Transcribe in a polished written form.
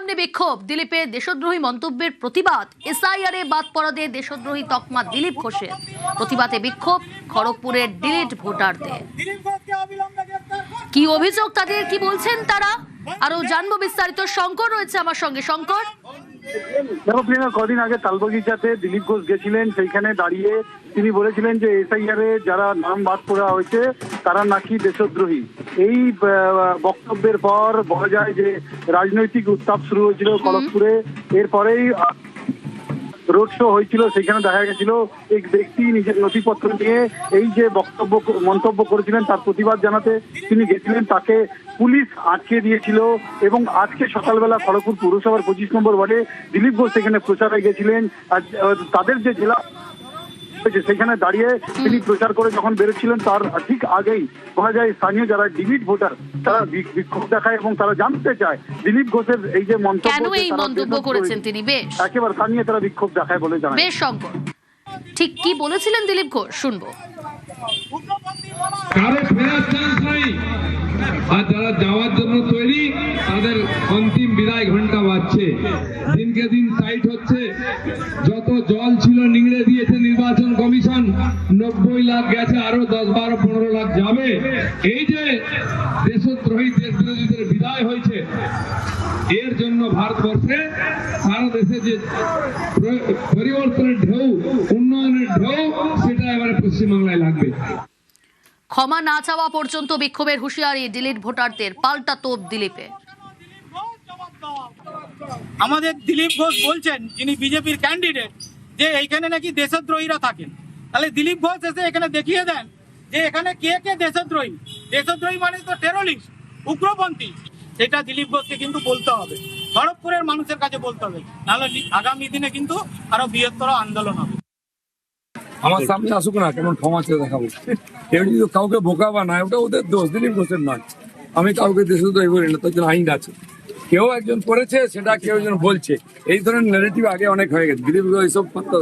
সামনে বিক্ষোভ, দিলীপের দেশদ্রোহী মন্তব্যের প্রতিবাদ। এসআইআরে বাদ পড়াদের দেশদ্রোহী তকমা দিলীপ ঘোষের। প্রতিবাদে বিক্ষোভ খড়গপুরের ডিলিট ভোটারদের। কি অভিযোগ তাদের, কি বলছেন তারা, আরো জানবো বিস্তারিত। শঙ্কর রয়েছে আমার সঙ্গে। শঙ্কর, কদিন আগে তালবাগিচাতে দিলীপ ঘোষ গেছিলেন, সেইখানে দাঁড়িয়ে তিনি বলেছিলেন যে এসআইআর এ যারা নাম বাদ পড়া হয়েছে তারা নাকি দেশদ্রোহী। এই বক্তব্যের পর বলা যায় যে রাজনৈতিক উত্তাপ শুরু হয়েছিল খড়গপুরে। এরপরেই রোড শো হয়েছিল, সেখানে দেখা গেছিল এক ব্যক্তি নিজের নথিপত্র নিয়ে এই যে মন্তব্য করেছিলেন তার প্রতিবাদ জানাতে তিনি গেছিলেন, তাকে পুলিশ আটকে দিয়েছিল। এবং আজকে সকালবেলা খড়গপুর পৌরসভার 25 নম্বর ওয়ার্ডে দিলীপ ঘোষ সেখানে প্রচারে গেছিলেন। আর তাদের যে জেলা সেখানে দাঁড়িয়ে তিনি প্রচার করে যখন বেরোচ্ছিলেন তার ঠিক আগেই বলা যায় স্থানীয় যারা ডিলিট ভোটার তারা বিক্ষোভ দেখায় এবং তারা জানতে চায় দিলীপ ঘোষের এই যে মন্তব্য করেছেন তিনি, বেশ একেবারে তা নিয়ে তারা বিক্ষোভ দেখায় বলে জানায়। বেশ শঙ্কর, ঠিক কি বলেছিলেন দিলীপ ঘোষ শুনবো। কারো ফেরার চান্স নাই, আর যারা যাওয়ার জন্য তৈরি তাদের অন্তিম বিদায় ঘন্টা বাজছে। দিনকে দিন টাইট হচ্ছে। যত জল ছিল নিংড়ে দিয়েছে নির্বাচন কমিশন। 90 লাখ গেছে, আরো 10, 12, 15 লাখ যাবে। এই যে দেশদ্রোহী দেশবিরোধীদের বিদায় হয়েছে, এর জন্য ভারতবর্ষে সারা দেশে যে পরিবর্তনের ঢেউ, উন্নয়নের ঢেউ, সেটা এবারে পশ্চিমবাংলায় লাগবে। ক্ষমা না চাওয়া পর্যন্ত বিক্ষোভের হুঁশিয়ারি ডিলিট ভোটারদের। পাল্টা তোপ দিলীপের। আমাদের দিলীপ ঘোষ বলছেন, যিনি বিজেপির ক্যান্ডিডেট, যে এইখানে নাকি দেশদ্রোহীরা থাকেন। তাহলে দিলীপ ঘোষ এসে এখানে দেখিয়ে দেন যে এখানে কে কে দেশদ্রোহী। দেশদ্রোহী মানে তো টেরোরিস্ট, উগ্রপন্থী। সেটা দিলীপ ঘোষকে কিন্তু বলতে হবে, খড়গপুরের মানুষের কাছে বলতে হবে, নাহলে আগামী দিনে কিন্তু আরো বৃহত্তর আন্দোলন হবে। আমার সামনে আসুক না, কেমন ক্ষমা চেয়ে দেখাবো। কেউ যদি কাউকে বোকা বানায় ওটা ওদের দোষ, দিলীপ ঘোষের নয়। আমি কাউকে দেশদ্রোহী বলি না, তার জন্য আইন আছে। কেউ একজন করেছে, সেটা কেউ একজন বলছে। এই ধরনের ন্যারেটিভ আগে অনেক হয়ে গেছে। দিলীপ ঘোষ এইসব করতে